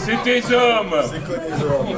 C'est tes hommes. C'est quoi des hommes?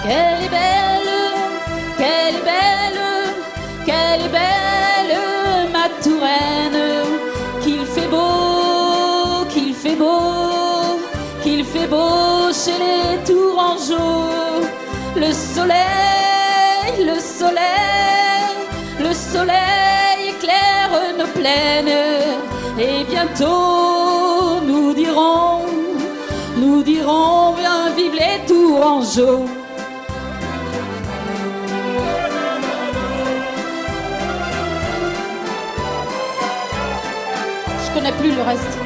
Qu'elle est belle, qu'elle est belle, qu'elle est belle, ma Touraine. Qu'il fait beau, qu'il fait beau, qu'il fait beau chez les Tourangeaux. Le soleil, le soleil, le soleil éclaire nos plaines. Et bientôt nous dirons, viens vive les Tourangeaux. Je connais plus le reste.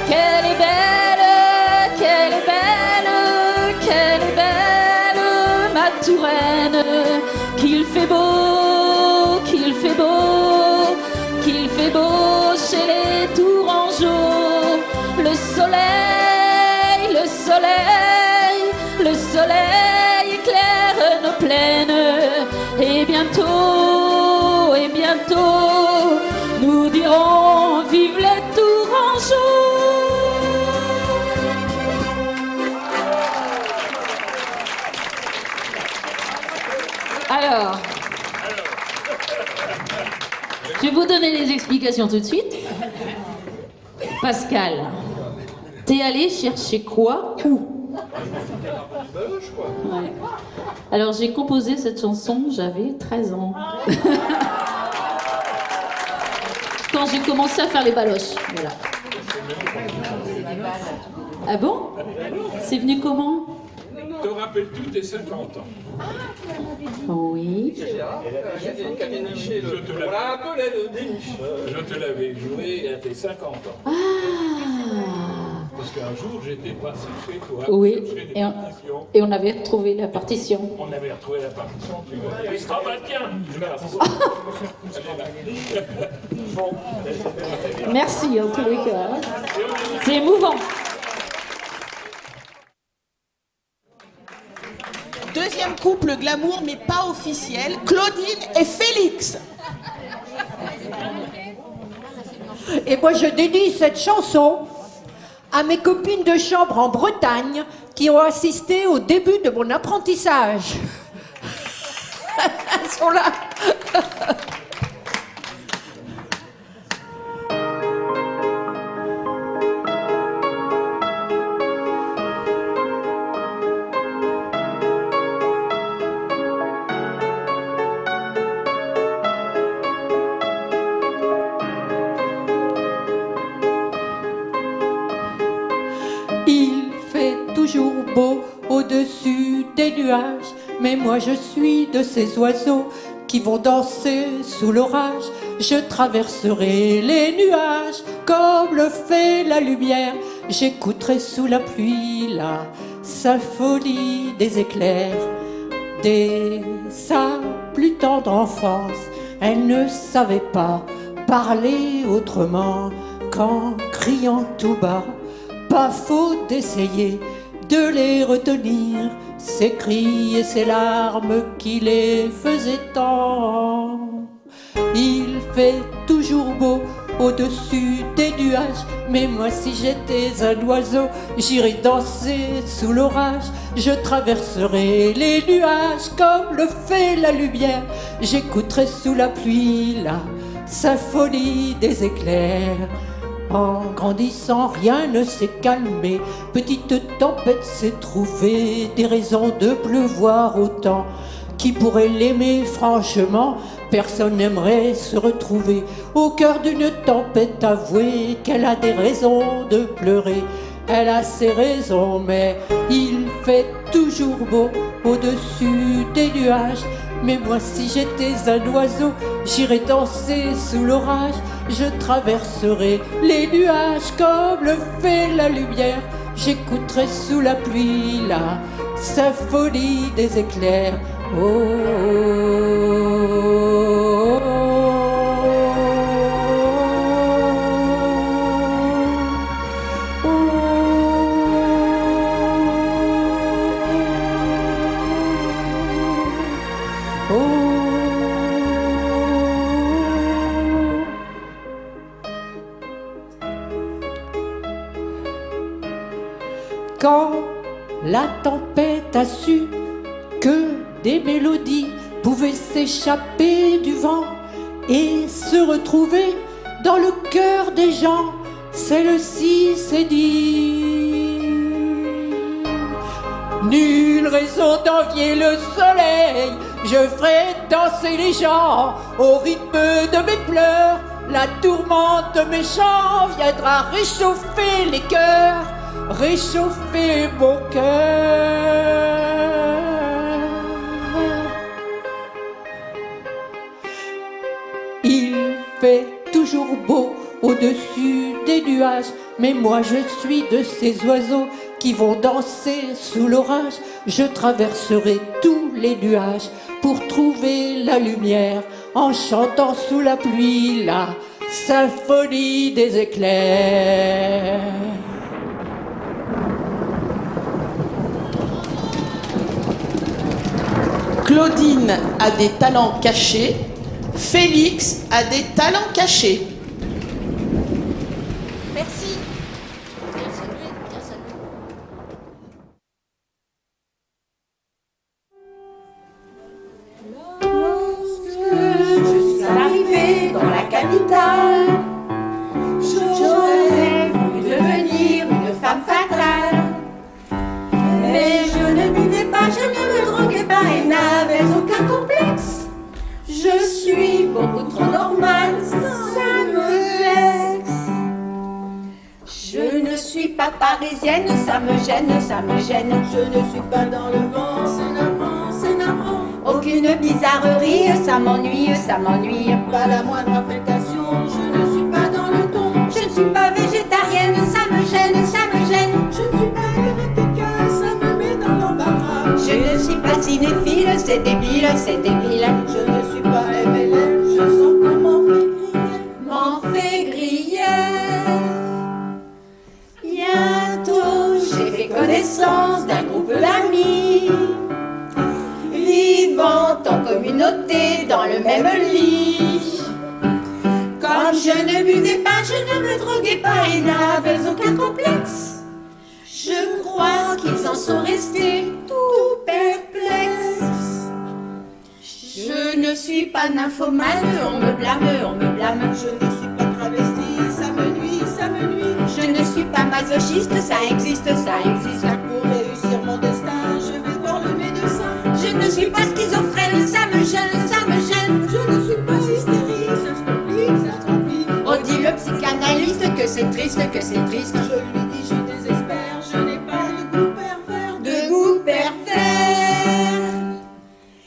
Qu'elle est belle, qu'elle est belle, qu'elle est belle, ma Touraine. Qu'il fait beau, qu'il fait beau, qu'il fait beau chez les Tourangeaux. Le soleil, le soleil, le soleil éclaire nos plaines. Et bientôt, nous dirons vive les Tourangeaux. Alors, je vais vous donner les explications tout de suite. Pascal, t'es allé chercher quoi? Où? Ouais. Alors j'ai composé cette chanson, j'avais 13 ans. Quand j'ai commencé à faire les baloches, voilà. Ah bon? C'est venu comment? Te rappelles-tu tes 50 ans? Oui. Je te l'avais joué à tes 50 ans. Ah. Parce qu'un jour, j'étais passé chez toi. Oui, et on avait retrouvé la partition. On avait retrouvé la partition. Tu m'as dit, ah bah tiens, je la Bon. Merci en tous les cas. C'est émouvant. Deuxième couple glamour, mais pas officiel, Claudine et Félix. Et moi, je dédie cette chanson à mes copines de chambre en Bretagne qui ont assisté au début de mon apprentissage. Elles sont là. Il fait toujours beau au-dessus des nuages, mais moi je suis de ces oiseaux qui vont danser sous l'orage. Je traverserai les nuages comme le fait la lumière. J'écouterai sous la pluie la sa folie des éclairs. Dès sa plus tendre enfance, elle ne savait pas parler autrement qu'en criant tout bas. Pas faute d'essayer de les retenir, ses cris et ses larmes qui les faisaient tant. Il fait toujours beau au-dessus des nuages, mais moi si j'étais un oiseau, j'irais danser sous l'orage. Je traverserai les nuages comme le fait la lumière. J'écouterai sous la pluie la symphonie des éclairs. En grandissant, rien ne s'est calmé. Petite tempête s'est trouvée des raisons de pleuvoir autant. Qui pourrait l'aimer franchement? Personne n'aimerait se retrouver au cœur d'une tempête. Avouer qu'elle a des raisons de pleurer. Elle a ses raisons, mais il fait toujours beau au-dessus des nuages. Mais moi si j'étais un oiseau, j'irais danser sous l'orage. Je traverserai les nuages comme le fait la lumière. J'écouterai sous la pluie la symphonie des éclairs. Oh, oh, oh, oh, oh. Quand la tempête a su que des mélodies pouvaient s'échapper du vent et se retrouver dans le cœur des gens, celle-ci s'est dit: nulle raison d'envier le soleil, je ferai danser les gens au rythme de mes pleurs. La tourmente de mes chants viendra réchauffer les cœurs, réchauffer mon cœur. Il fait toujours beau au-dessus des nuages, mais moi je suis de ces oiseaux qui vont danser sous l'orage. Je traverserai tous les nuages pour trouver la lumière, en chantant sous la pluie la symphonie des éclairs. Claudine a des talents cachés, Félix a des talents cachés. Merci. Bien salué, bien salué. Je suis arrivée dans la capitale. J'aurais voulu devenir une femme fatale. Mais je ne buvais pas, je ne me droguais pas et n'avais aucun complexe. Je suis beaucoup trop normale, ça me vexe. Je ne suis pas parisienne, ça me gêne, ça me gêne. Je ne suis pas dans le vent, c'est navrant, c'est navrant. Aucune bizarrerie, ça m'ennuie, ça m'ennuie. Pas la moindre affectation, je ne suis pas dans le ton. Je ne suis pas végétarienne, ça me gêne, ça me gêne. Je ne suis pas hérétique, ça me met dans l'embarras. Je ne suis pas cinéphile, c'est débile, c'est débile. Je ne suis pas MLM, je sens qu'on m'en fait griller. Bientôt j'ai fait connaissance d'un groupe d'amis, vivant en communauté dans le même lit. Comme je ne buvais pas, je ne me droguais pas et n'avais aucun complexe. Je crois qu'ils en sont restés tout perplexes. Je ne suis pas nymphomane, on me blâme, on me blâme. Je ne suis pas travestie, ça me nuit, ça me nuit. Je ne suis pas masochiste, ça existe, ça existe. Pour réussir mon destin, je vais voir le médecin. Je ne suis pas schizophrène, ça me gêne, ça me gêne. Je ne suis pas hystérique, ça se complique, ça se complique. On dit le psychanalyste que c'est triste, que c'est triste. Je lui dis je désespère, je n'ai pas de goût pervers, de goût pervers.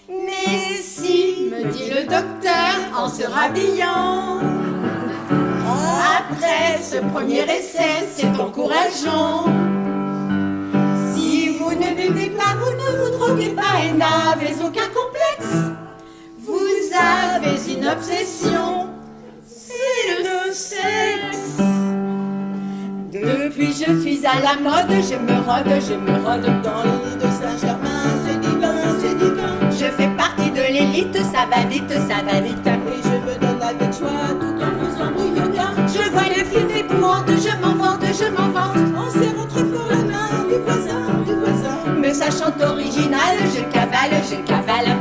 Mais si, me dit le docteur en se rhabillant, après ce premier essai, c'est encourageant. Si vous buvez pas, vous ne vous droguez pas et n'avez aucun complexe. Vous avez une obsession, c'est le sexe. Depuis je suis à la mode, je me rôde dans le lit de Saint-Germain, c'est divin, c'est divin. Je fais partie de l'élite, ça va vite, ça va vite. Et je me donne avec joie tout en faisant du yoga. Je vois le film épouvante, je m'en vante, en serrant très fort la main du voisin. Me sachant original, je cavale.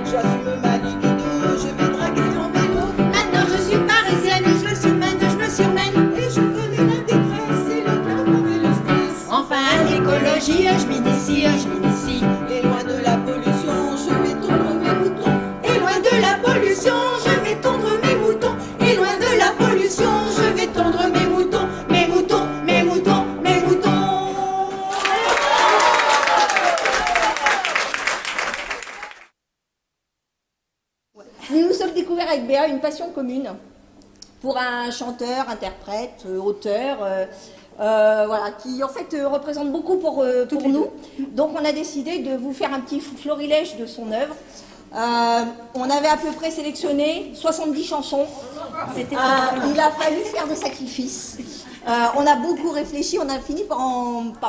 J'assume ma libido, je vais draguer en vélo. Maintenant je suis parisienne, je me surmène. Et je connais la détresse et le cavale et le stress. Enfin à l'écologie, je m'initie. Et loin de la pollution, je vais tondre mes moutons. Et loin de la pollution, je vais tondre mes moutons. Et loin de la pollution, je vais tondre mes moutons. Mes moutons. Nous nous sommes découverts avec Béa une passion commune pour un chanteur, interprète, auteur, voilà, qui en fait représente beaucoup pour nous. Donc on a décidé de vous faire un petit florilège de son œuvre. On avait à peu près sélectionné 70 chansons. Il a fallu faire des sacrifices. On a beaucoup réfléchi, on a fini par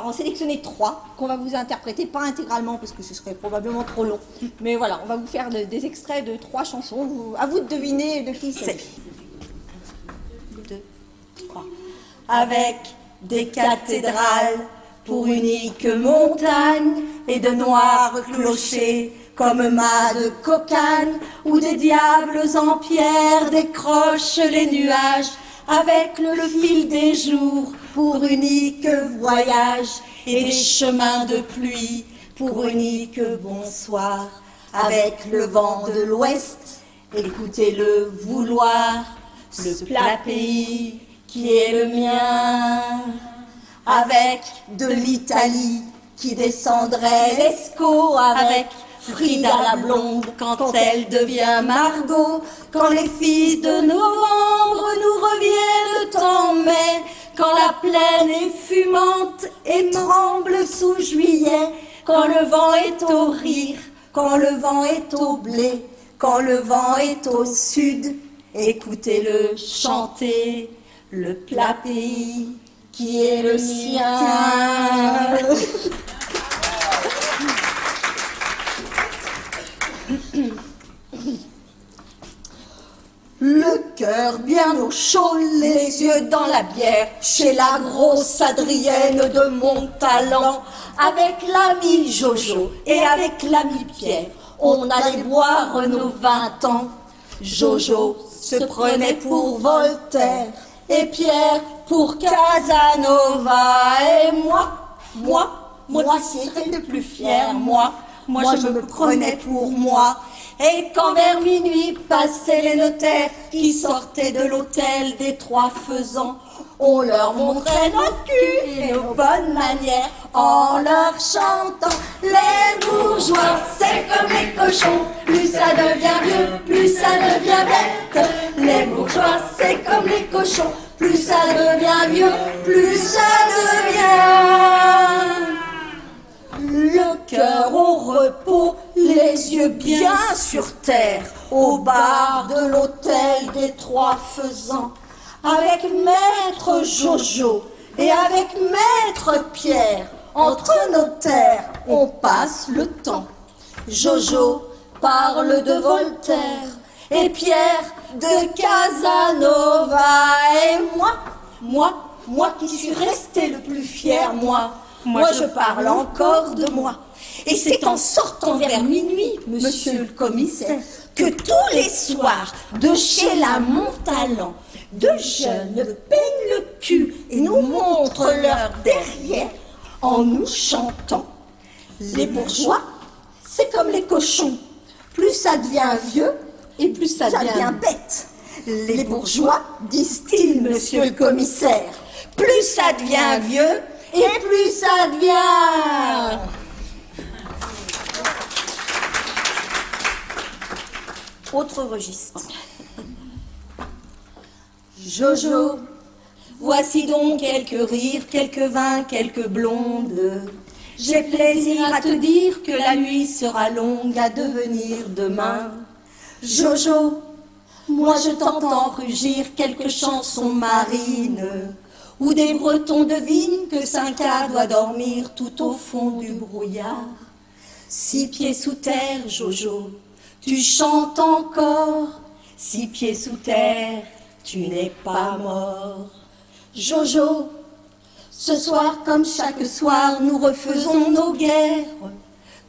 en sélectionner 3 qu'on va vous interpréter, pas intégralement parce que ce serait probablement trop long. Mais voilà, on va vous faire des extraits de 3 chansons. À vous de deviner de qui c'est. 2, 3. Avec des cathédrales pour unique montagne et de noirs clochers comme mâts de cocagne, où des diables en pierre décrochent les nuages avec le fil des jours pour unique voyage et des chemins de pluie pour unique bonsoir. Avec le vent de l'ouest, écoutez-le vouloir, ce plat pays qui est le mien. Avec de l'Italie qui descendrait l'Escaut, avec Frida la blonde quand elle devient Margot, quand les filles de novembre nous reviennent en mai, quand la plaine est fumante et tremble sous juillet, quand le vent est au rire, quand le vent est au blé, quand le vent est au sud, écoutez-le chanter, le plat pays qui est le sien. Le cœur bien au chaud, les yeux dans la bière, chez la grosse Adrienne de Montalent, avec l'ami Jojo et avec l'ami Pierre, on allait boire nos 20 ans. Jojo se prenait pour Voltaire et Pierre pour Casanova. Et moi qui étais le plus fier, moi je me prenais pour moi. Et quand vers minuit passaient les notaires qui sortaient de l'hôtel des Trois Faisans, on leur montrait nos culs et nos bonnes manières en leur chantant: les bourgeois, c'est comme les cochons, plus ça devient vieux, plus ça devient bête. Les bourgeois, c'est comme les cochons, plus ça devient vieux, plus ça devient... Le cœur au repos, les yeux bien sur terre, au bar de l'hôtel des Trois Faisans, avec maître Jojo et avec maître Pierre, entre notaires, on passe le temps. Jojo parle de Voltaire et Pierre de Casanova. Et moi qui suis resté le plus fier, moi je parle encore de moi. Et c'est en sortant vers minuit, monsieur le commissaire, que tous les soirs, de chez la Montalent, deux jeunes peignent le cul et nous montrent leur derrière en nous chantant: les bourgeois, c'est comme les cochons, plus ça devient vieux et plus ça devient bête. Les bourgeois, disent-ils, monsieur le commissaire, plus ça devient vieux et plus ça devient... Autre registre. Jojo, voici donc quelques rires, quelques vins, quelques blondes. J'ai plaisir à te dire que la nuit sera longue à devenir demain. Jojo, moi je t'entends rugir quelques chansons marines, où des Bretons devinent que 5A doit dormir tout au fond du brouillard. 6 pieds sous terre, Jojo, tu chantes encore. 6 pieds sous terre, tu n'es pas mort. Jojo, ce soir comme chaque soir, nous refaisons nos guerres.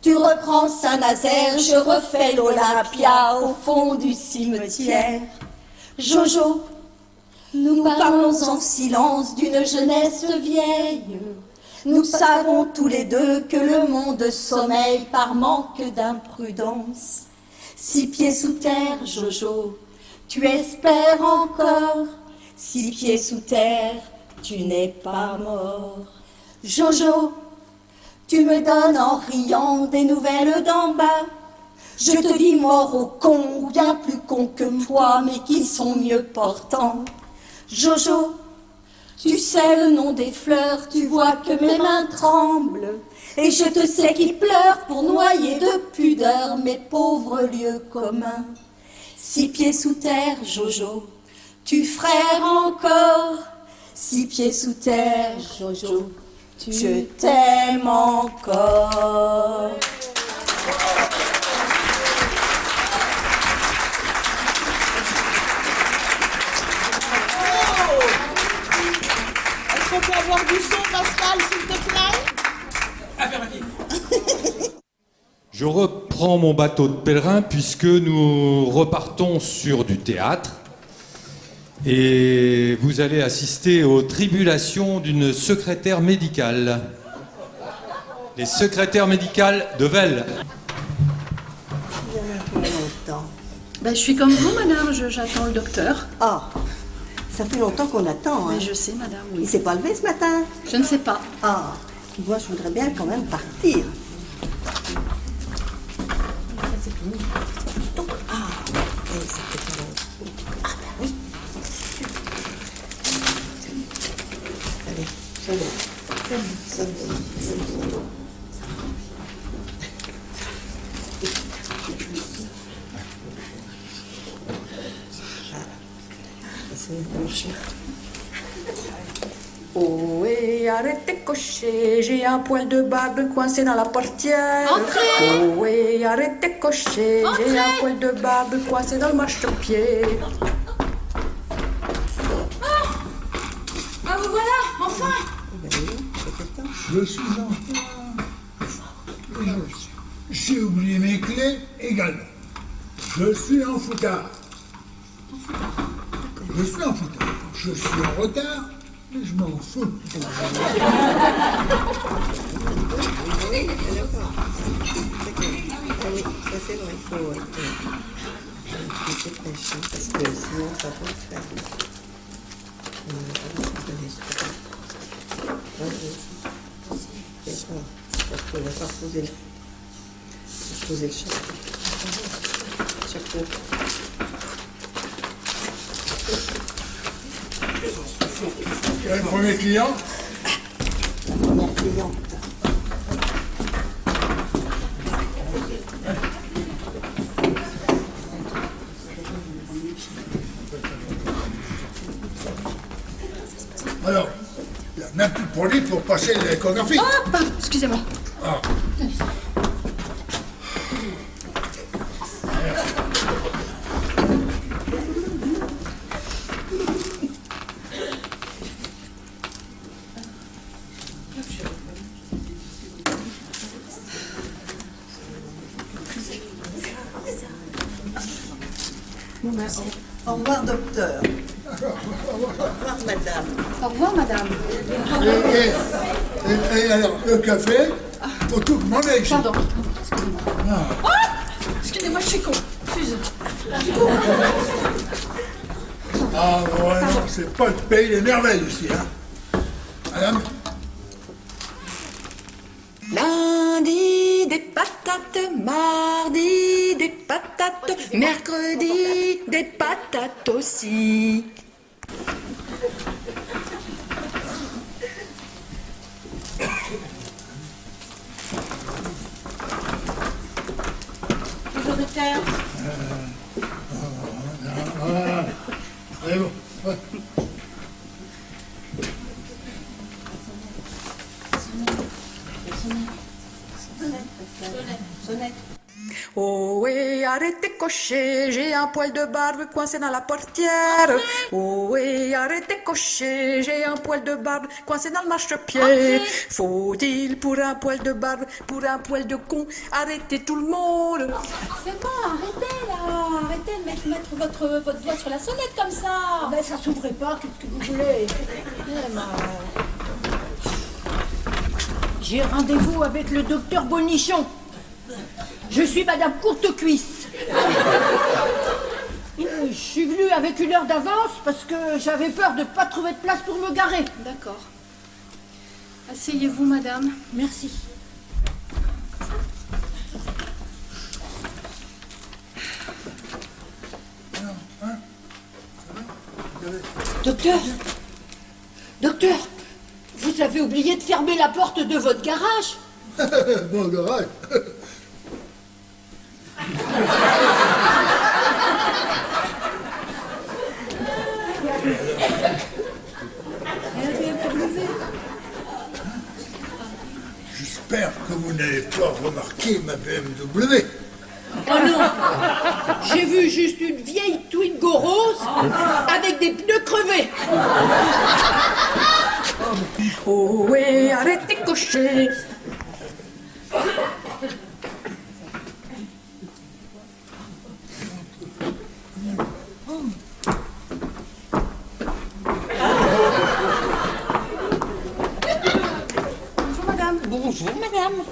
Tu reprends Saint-Nazaire, je refais l'Olympia au fond du cimetière. Jojo, nous parlons en silence d'une jeunesse vieille. Nous savons tous les deux que le monde sommeille par manque d'imprudence. 6 pieds sous terre, Jojo, tu espères encore. 6 pieds sous terre, tu n'es pas mort. Jojo, tu me donnes en riant des nouvelles d'en bas. Je te dis mort aux cons, bien plus cons que toi, mais qui sont mieux portants. Jojo, tu sais le nom des fleurs, tu vois que mes mains tremblent. Et je te sais qui pleure pour noyer de pudeur mes pauvres lieux communs. 6 pieds sous terre, Jojo, tu frères encore. 6 pieds sous terre, Jojo, je t'aime encore. Est-ce qu'on peut avoir du son, Pascal, s'il te plaît? Je reprends mon bateau de pèlerin puisque nous repartons sur du théâtre et vous allez assister aux tribulations d'une secrétaire médicale. Les secrétaires médicales de Velle. Ben, je suis comme vous, madame, j'attends le docteur. Ah, ça fait longtemps qu'on attend. Hein. Mais je sais, madame, oui. Il s'est pas levé ce matin? Je ne sais pas. Ah, moi je voudrais bien quand même partir. Oh, et arrêtez cocher, j'ai un poil de barbe coincé dans la portière. Entrez. Oh, et arrêtez cocher, j'ai un poil de barbe coincé dans le marchepied. Ah, vous voilà, enfin. Je suis en retard. J'ai oublié mes clés également. Je suis en foutard. Je suis en foutard. Je suis en retard, mais je m'en fous. Oui, ça c'est vrai, il faut dépêcher parce que sinon ça va le faire. On va pas reposer le chapeau. Quel est le premier client? La première cliente. Alors, il n'y a même plus de produit pour passer l'échographie. Ah, pardon, excusez-moi. Ah. Au revoir, docteur. Au revoir, madame. Au revoir, madame. Et alors, le café, faut tout demander ici. Pardon, excusez-moi. Ah, excusez-moi, je suis con. Excusez. Ah ouais, non, c'est pas le pays des merveilles ici, hein. Madame? Lundi, des patates. Mardi, des patates. Mercredi, des patates aussi. Sonnette. Oh oui, arrêtez cocher, j'ai un poil de barbe coincé dans la portière. Oh oui, arrêtez cocher, j'ai un poil de barbe coincé dans le marchepied. Faut-il pour un poil de barbe, pour un poil de con, arrêter tout le monde? C'est bon, arrêtez là. Arrêtez de mettre votre doigt sur la sonnette comme ça. Ben, ça s'ouvrait pas, qu'est-ce que vous voulez? J'ai rendez-vous avec le docteur Bonichon. Je suis Madame Courtecuisse. Je suis venue avec 1 heure d'avance parce que j'avais peur de ne pas trouver de place pour me garer. D'accord. Asseyez-vous, madame. Merci. Docteur, docteur, vous avez oublié de fermer la porte de votre garage. Mon garage. J'espère que vous n'avez pas remarqué ma BMW. Oh non, j'ai vu juste une vieille Twingo rose avec des pneus crevés. Oh oui, arrêtez cocher. Bonjour madame. Bonjour madame.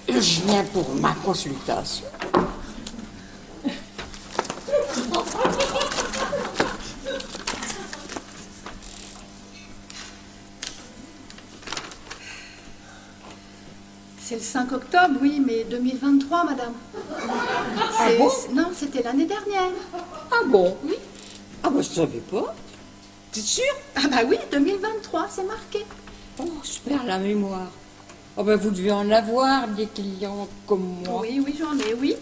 Je viens pour ma consultation. C'est le 5 octobre, oui, mais 2023, madame. Non, c'était l'année dernière. Ah bon? Oui. Ah bah je savais pas. T'es sûre? Ah bah oui, 2023, c'est marqué. Oh, je perds la mémoire. Oh ben vous devez en avoir des clients comme moi. Oui, oui, j'en ai, oui.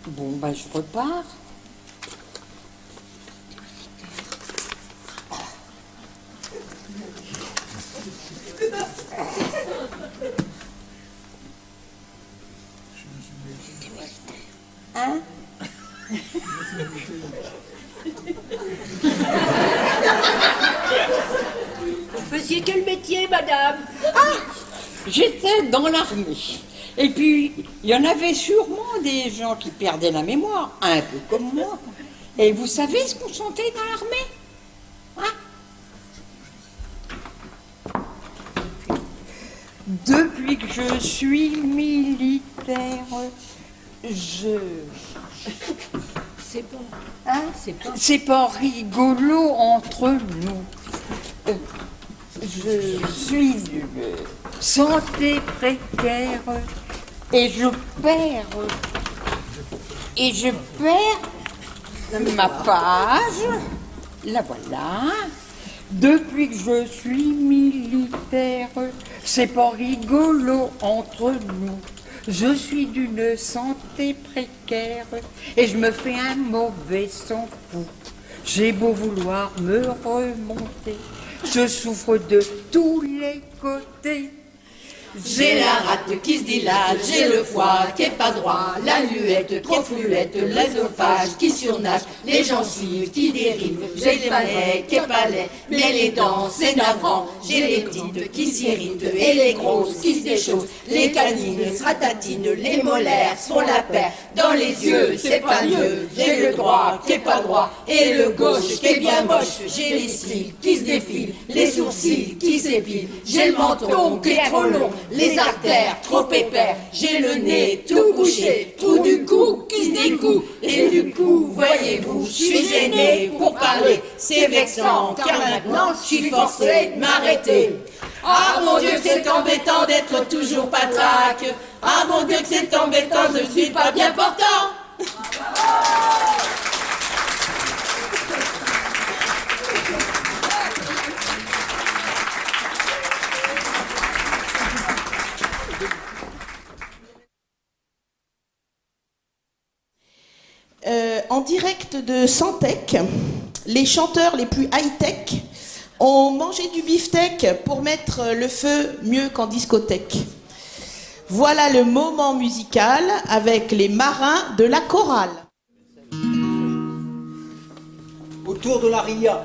Bon ben je repars. Hein? Vous faisiez quel métier, madame? Ah! J'étais dans l'armée. Et puis, il y en avait sûrement des gens qui perdaient la mémoire, un peu comme moi. Et vous savez ce qu'on chantait dans l'armée? Hein? Depuis que je suis militaire, C'est bon. Hein? C'est pas rigolo entre nous. Je suis d'une santé précaire et je perds ma page. La voilà. Depuis que je suis militaire, c'est pas rigolo entre nous. Je suis d'une santé précaire et je me fais un mauvais sang fou. J'ai beau vouloir me remonter, je souffre de tous les côtés. J'ai la rate qui se dilate, j'ai le foie qui est pas droit, la luette trop fluette, l'œsophage qui surnage, les gencives qui dérivent, j'ai le palais qui est pas laid, mais les dents c'est navrant, j'ai les petites qui s'irritent et les grosses qui se déchaussent, les canines se ratatinent, les molaires se font la paire, dans les yeux c'est pas mieux, j'ai le droit qui est pas droit et le gauche qui est bien moche, j'ai les cils qui se défilent, les sourcils qui s'épilent, j'ai le menton qui est trop long, les artères trop épais, j'ai le nez tout bouché, trou du cou qui se découle, et du coup, voyez-vous, je suis gênée pour parler, c'est vexant, car maintenant je suis forcée de m'arrêter. Ah mon Dieu que c'est embêtant d'être toujours patraque, ah mon Dieu que c'est embêtant, je ne suis pas bien portant. En direct de Santec, les chanteurs les plus high-tech On mangeait du beefsteak pour mettre le feu mieux qu'en discothèque. Voilà le moment musical avec les marins de la chorale. Autour de la ria.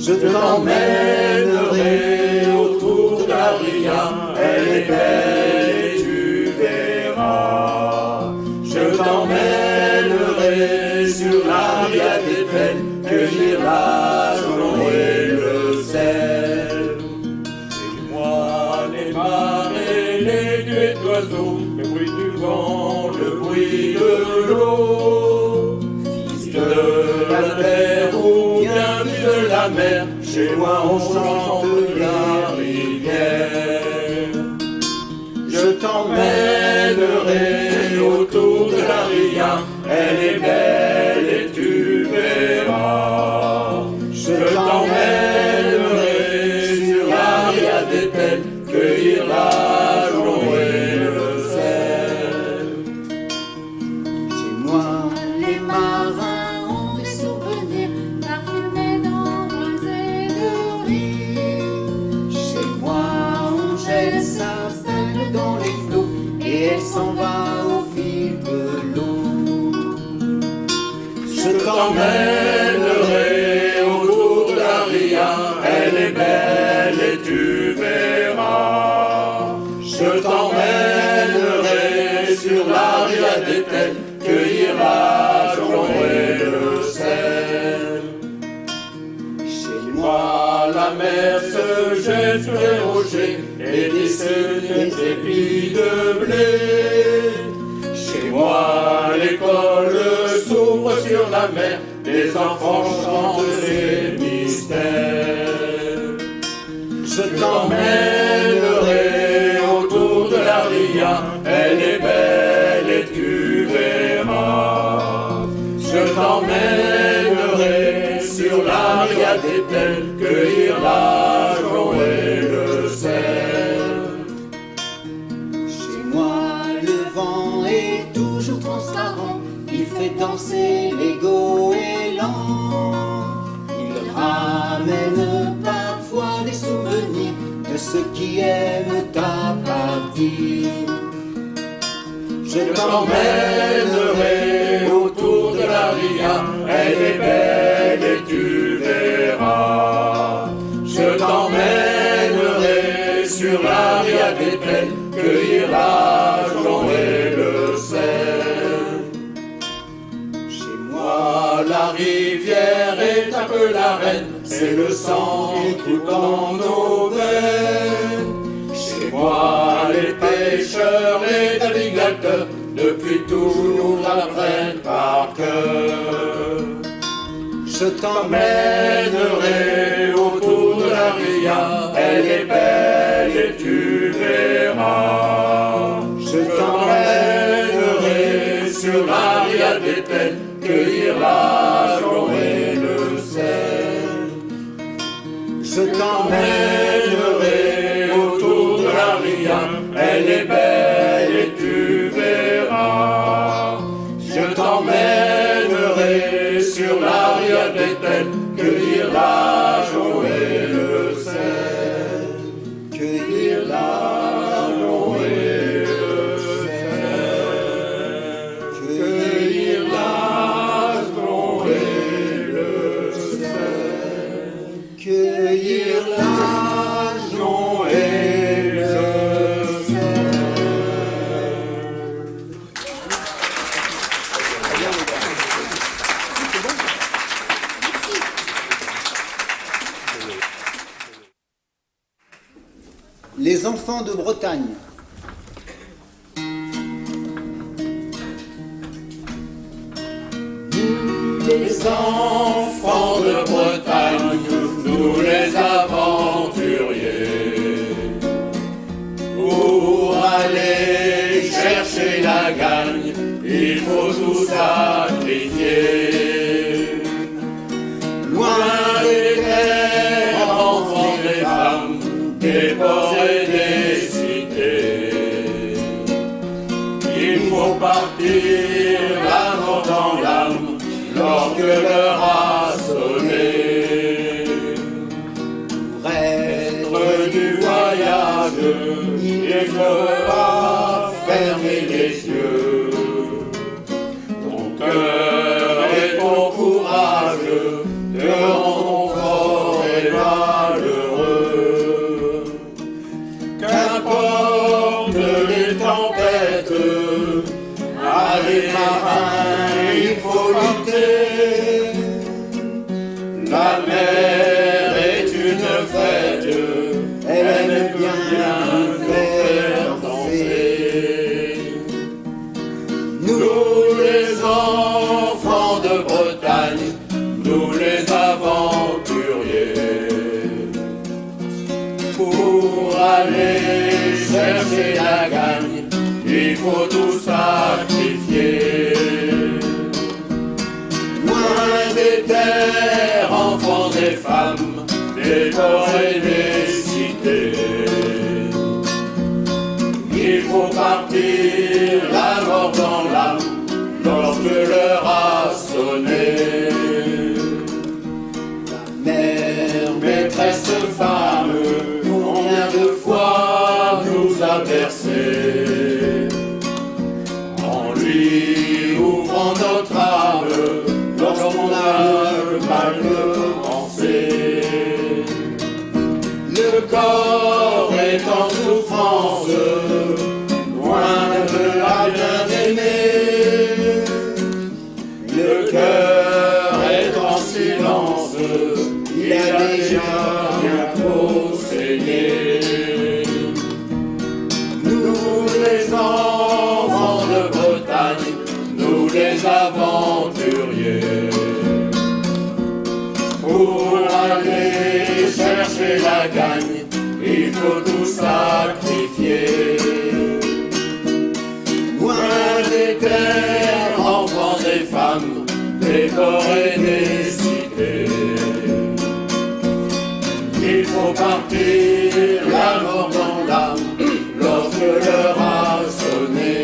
Je t'emmènerai autour de la ria, elle est belle et tu verras. Je t'emmènerai sur la ria des belles, cueillir la joie et le sel. C'est moi les marées, les nuées d'oiseaux, le bruit du vent, le bruit de l'eau. Fils de la terre ou bien fils de la mer, chez moi on chante la rivière. Je t'emmènerai autour de la ria, elle est belle et tu verras. Je t'emmènerai sur la ria des belles, cueillir la joie et le sel. Chez moi les marins ont des souvenirs parfumés d'ambres et de riz. Chez moi Angèle s'installe dans les flots et elle s'en va au fil de l'eau. Je t'emmènerai autour de la ria, elle est belle et tu verras. Je t'emmènerai sur la ria d'Étel, cueillir la joie et le sel. Chez moi la mer se jette sur les rochers et dessine des épis de blé. Chez moi l'école s'ouvre sur la mer, les enfants chantent les mystères. Je t'emmènerai autour de la ria, elle est belle et tu verras. Je t'emmènerai sur la ria d'Étel, cueillir la joie et le sel. Chez moi le vent est toujours transparent, il fait danser les goélands. Il ramène parfois des souvenirs de ceux qui aiment ta partie. Je t'emmènerai autour de la ria, elle est belle et tu verras. Je t'emmènerai sur la ria d'Étel, cueillir la joie et le sel. Chez moi la rivière est un peu la reine, c'est le sang qui coule dans nos veines. Chez moi les pêcheurs et navigateurs depuis toujours l'apprennent par cœur. Je t'emmènerai autour de la ria, elle est belle et tu verras. Je t'emmènerai sur la ria d'Étel, cueillir la joie et le sel. Je t'emmènerai autour de la ria, elle est belle et tu verras. Je t'emmènerai sur la ria d'Étel, cueillir la joie et le sel. Cueillir la joie et le sel. Cueillir la joie et le sel. Cueillir la joie et le sel. Les enfants de Bretagne. les enfants de Bretagne, nous les aventuriers, pour aller chercher la gagne, il faut tout sacrifier. Loin des terres, enfants des femmes, des ports et des cités, il faut partir la mort dans l'âme lorsque l'heure a sonné. Pour être du voyage, il faut pas fermer les yeux. Ton cœur et ton courage te rendront fort et malheureux. Qu'importe les tempêtes, allez marins, il faut lutter. La mer est une fête, elle aime bien faire danser. Nous les enfants de Bretagne, nous les aventuriers, pour aller chercher la gagne, il faut tout sacrifier. Loin des terres, enfants et femmes, des ports et des cités, il faut partir la mort dans l'âme lorsque l'heure a sonné. La mère, maîtresse femme, combien de fois nous a bercés, en lui ouvrant notre âme lorsqu'on a mal de penser. Le corps est en souffrance, loin de la bien-aimée. Le cœur est en silence, il a déjà bien trop saigné. Nous les enfants de Bretagne, nous les aventuriers, pour aller chercher la gagne, il faut tout sacrifier. Loin des terres, enfants et femmes, des ports et des cités, il faut partir la mort dans l'âme lorsque l'heure a sonné.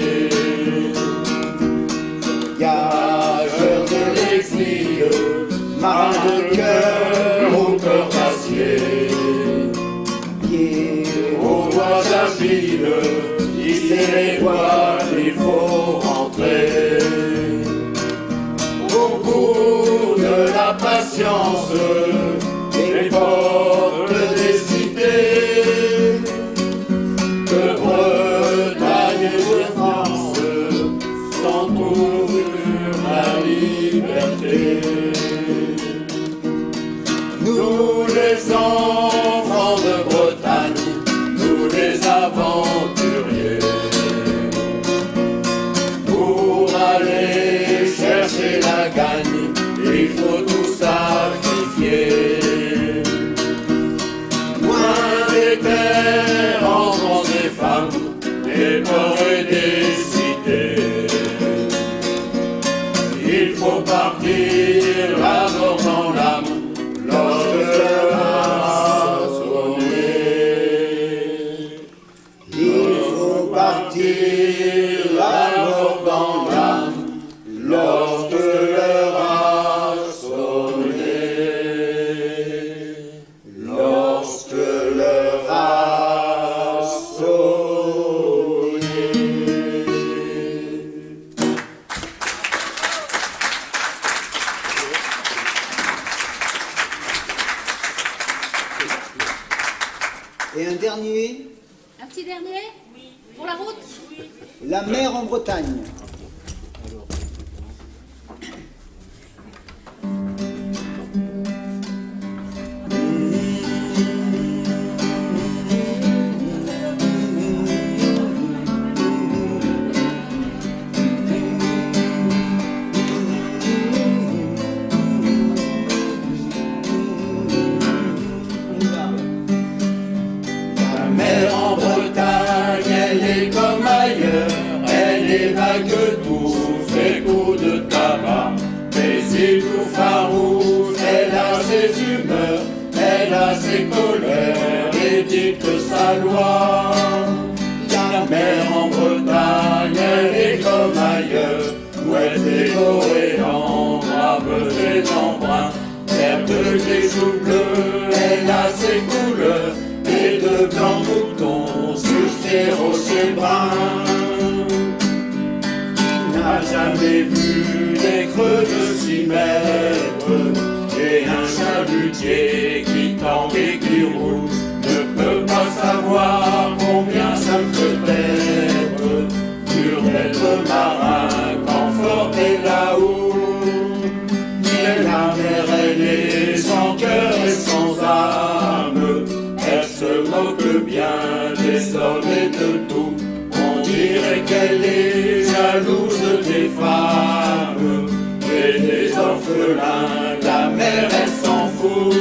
Voyageurs de l'exil, marins de cœur au cœur d'acier, aux doigts habiles, hisser les voiles, il faut rentrer. Au bout de la patience, les portes des cités, de Bretagne et de France, s'entoure la liberté. Nous les enfants de Bretagne, nous les aventuriers, pour aller chercher la gagne, il faut tout sacrifier. Loin des terres, enfants et femmes, des ports et des cités, il faut partir la mort dans l'âme lorsque l'heure a sonné. Il faut partir la mort dans l'âme lorsque l'heure a sonné. Lorsque l'heure a sonné. Et un dernier, Un petit dernier pour la route. la mer en Bretagne. ses colères et dicte sa loi. La mer en Bretagne, elle est comme ailleurs, ouest et goéland, brave ses embruns, verte, gris ou bleu, elle a ses couleurs, et de blancs moutons sur ses rochers bruns. Qui n'a jamais vu des creux de 6 mètres, et un chalutier qui tangue et qui roule ne peut pas savoir combien ça me peut être, dur d'être marin quand fort est la houle. Mais la mer elle est sans cœur et sans âme, elle se moque bien des hommes et de tout. On dirait qu'elle est jalouse des femmes et des orphelins, la mer elle s'en fout.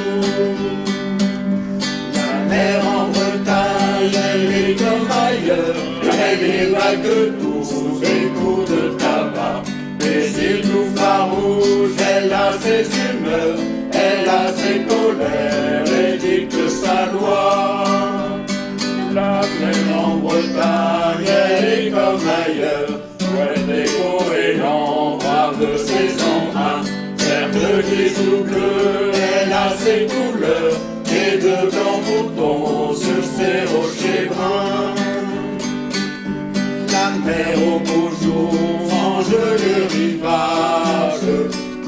La mer en Bretagne, elle est comme ailleurs, elle est vague tous des coups de tabac, des îlots farouches, elle a ses humeurs, elle a ses colères et dicte sa loi. La mer en Bretagne, elle est comme ailleurs, ouest et goéland, brave de ses embruns, verte, gris ou bleu, elle a ses couleurs, et de blancs moutons sur ses rochers bruns. La mer au beau jour frange le rivage,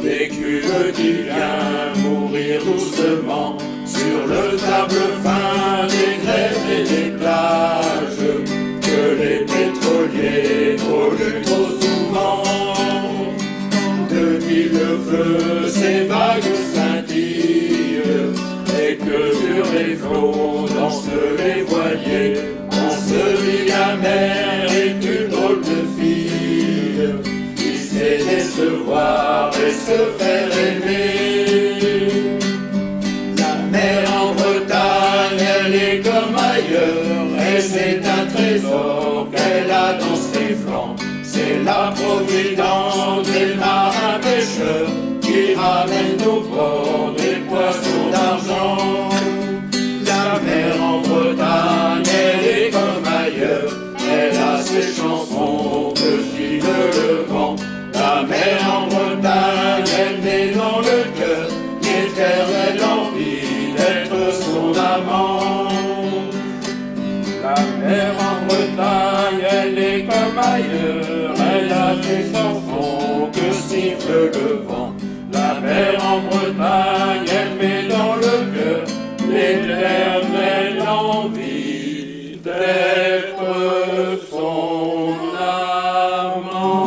d'écume qui vient mourir doucement sur le sable fin des grèves et des plages, que les pétroliers polluent trop souvent. Depuis le feu, ces vagues scintillent, et que sur les flots dansent les voiliers. On se dit la mer est une drôle de fille, qui sait décevoir et se faire aimer. La mer en Bretagne, elle est comme ailleurs, et c'est un trésor qu'elle a dans ses flancs. C'est la providence des marins pêcheurs qui ramènent au port des poissons d'argent. La mer en Bretagne, elle est comme ailleurs, elle a ses chansons que suit le vent. La mer en Bretagne, elle met dans le cœur l'éternelle envie d'être son amant. La mer en Bretagne, elle est comme ailleurs, elle a ses chansons que siffle le vent. La mer en Bretagne, elle met dans le cœur l'éternelle envie d'être son amant.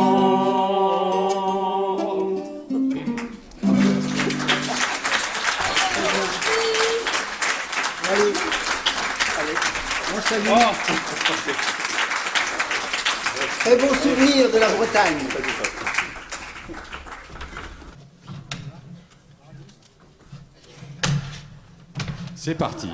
Allez, on salue. Très bon souvenir de la Bretagne. C'est parti.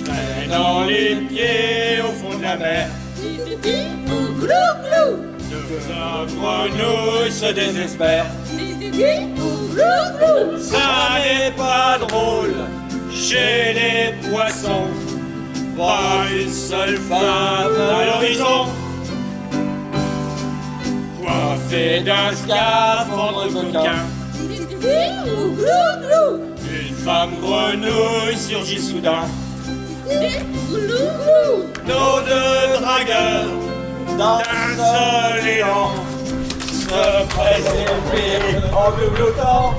Traînant les pieds au fond de la mer, deux hommes grenouilles se désespèrent. Ça n'est pas drôle chez les poissons, pas une seule femme à l'horizon, coiffée d'un scaphandre coquin. Une femme grenouille surgit soudain. Nos deux dragueurs d'un seul élan se précipitent en glougloutant.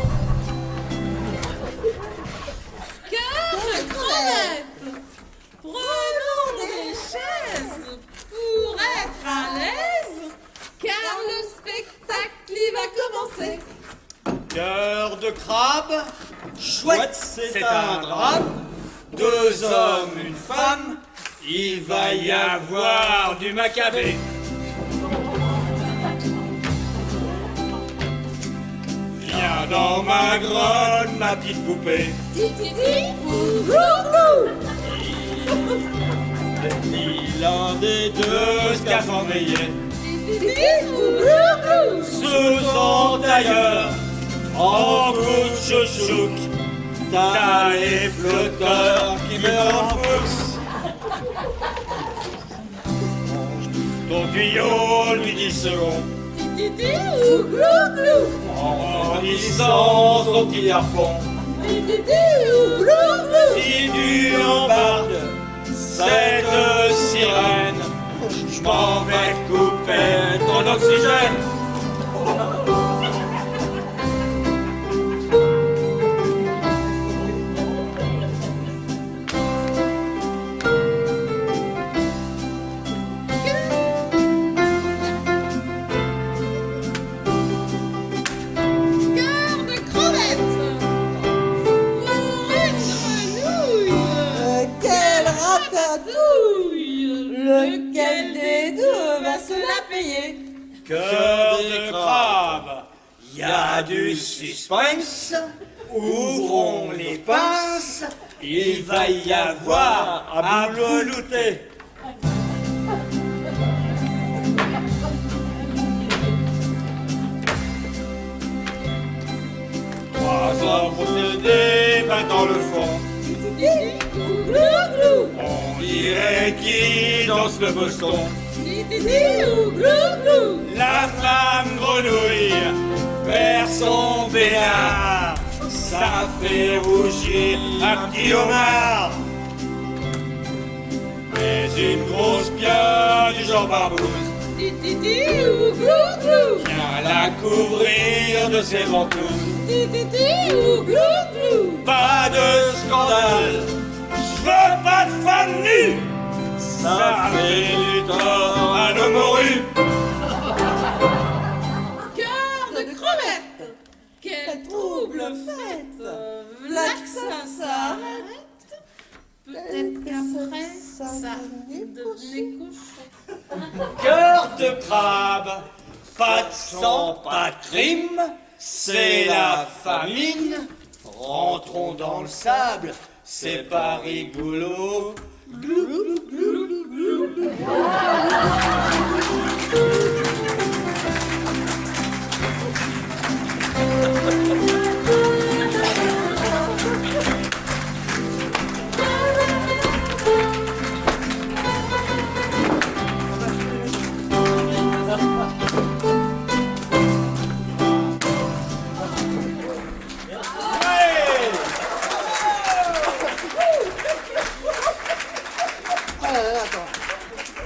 Prenons des chaises pour être à l'aise, car le spectacle il va commencer. Cœur de crabe, chouette, c'est un drame. Deux hommes, une femme, il va y avoir du macabé. dans ma grotte, ma petite poupée. L'un des deux scaphandriers sous son tailleur en coup de chouchouk. T'as les flotteurs qui me renfoussent. Ton tuyau lui dit second en glissant son petit harpon. Si tu embarques cette sirène, je m'en vais couper ton oxygène. Lequel des deux va se la payer? Cœur de crabe, y a du suspense. Ouvrons les pinces, il va y avoir à belouter. Trois hommes pour se débattre dans le fond. On dirait qui danse le boston. La femme grenouille perd son béard. Ça fait rougir un petit homard. Mais une grosse pierre du genre barbouze vient la couvrir de ses ventouses. Pas de scandale, je veux pas de femme nue. Ça fait du tort à nos morues. Cœur de crevette, quel trouble fête. V'là que ça s'arrête. Peut-être qu'après ça devenait cochon. Cœur de crabe, pas de sang, pas de crime. C'est la famine. Rentrons dans le sable, c'est pas rigolo. Glou, glou, glou, glou, glou.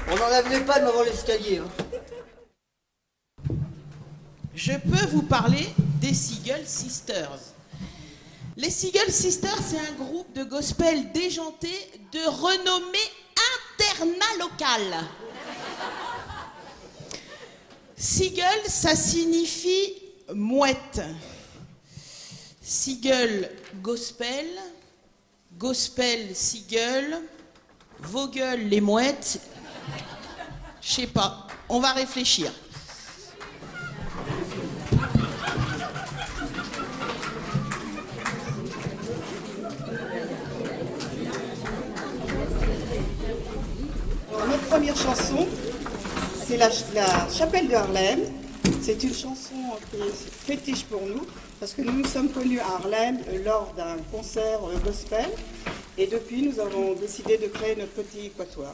On n'en avenait pas de m'avoir l'escalier. Je peux vous parler des Seagull Sisters. Les Seagull Sisters, c'est un groupe de gospel déjanté de renommée internalocale. Seagull, ça signifie mouette. Seagull, gospel. Gospel, seagull. Vogel, les mouettes. Je sais pas, on va réfléchir. Alors, notre première chanson, c'est la Chapelle de Harlem. C'est une chanson qui est fétiche pour nous, parce que nous nous sommes connus à Harlem lors d'un concert gospel, et depuis nous avons décidé de créer notre petit quatuor.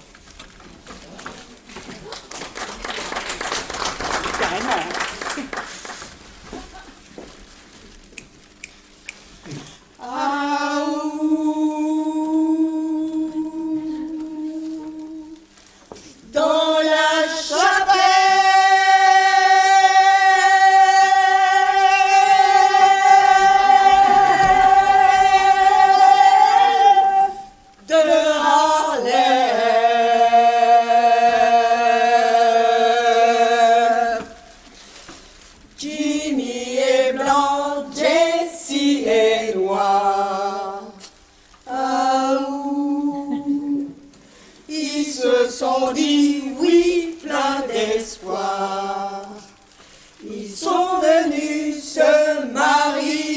Carrément, hein. Dans la chapelle de Harlem, Jimmy est blanc, Jessie est noir. Ils se sont dit oui, plein d'espoir. Ils sont venus se marier.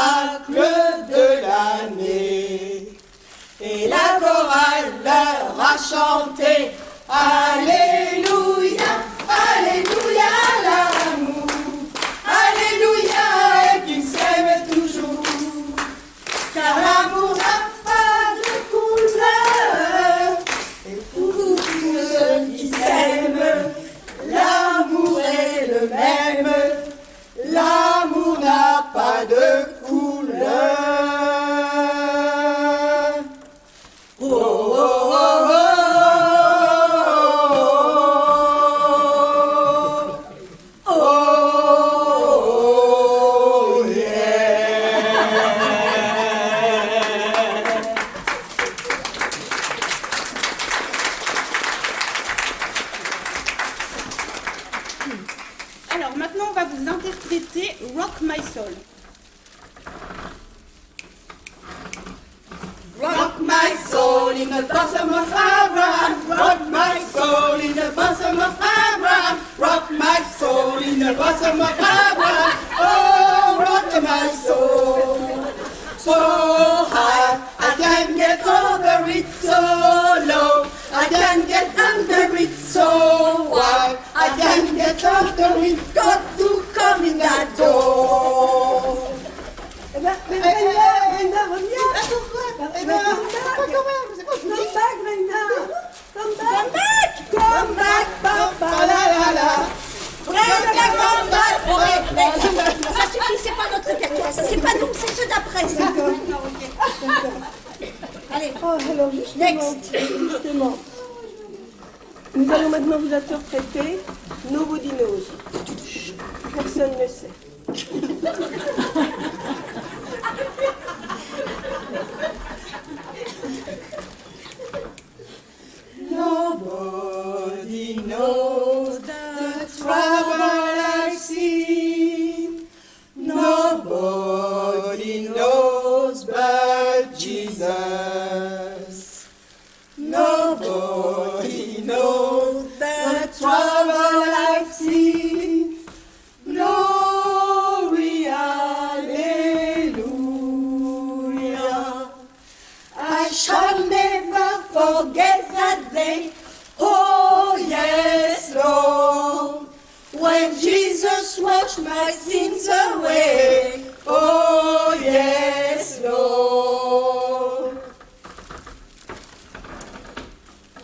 miracle de l'année. Et la chorale leur a chanté Alléluia, Alléluia, l'amour, Alléluia, et qu'ils s'aiment toujours. Car l'amour n'a pas de couleur. Et pour tous ceux qui s'aiment, l'amour est le même. L'amour n'a pas de couleur. Oh, oh, oh, oh, oh, oh, oh, yeah. Alors maintenant, on va vous interpréter Rock My Soul. Rock my soul in the bosom of Abraham. Rock my soul in the bosom of Abraham. Rock my soul in the bosom of Abraham. Oh, rock my soul. So high, I can't get over it. So low, I can't get under it. So wide, I can't get under it. Got to come in that door. Brenda, reviens. Brenda, come back, Brenda. Come back. Come back, papa, la la la. Brenda, come back. Ça suffit, c'est pas notre caca, ça c'est pas nous, c'est ceux d'après. Ça. Allez, alors justement, nous allons maintenant vous interpréter Nobody Knows. Personne ne sait. Nobody knows the trouble I've seen. Nobody knows but Jesus. Nobody knows the trouble I've seen. Glory, hallelujah. I shall never forget that day. Oh, yes, Lord. When Jesus washed my sins away. Oh, yes, Lord.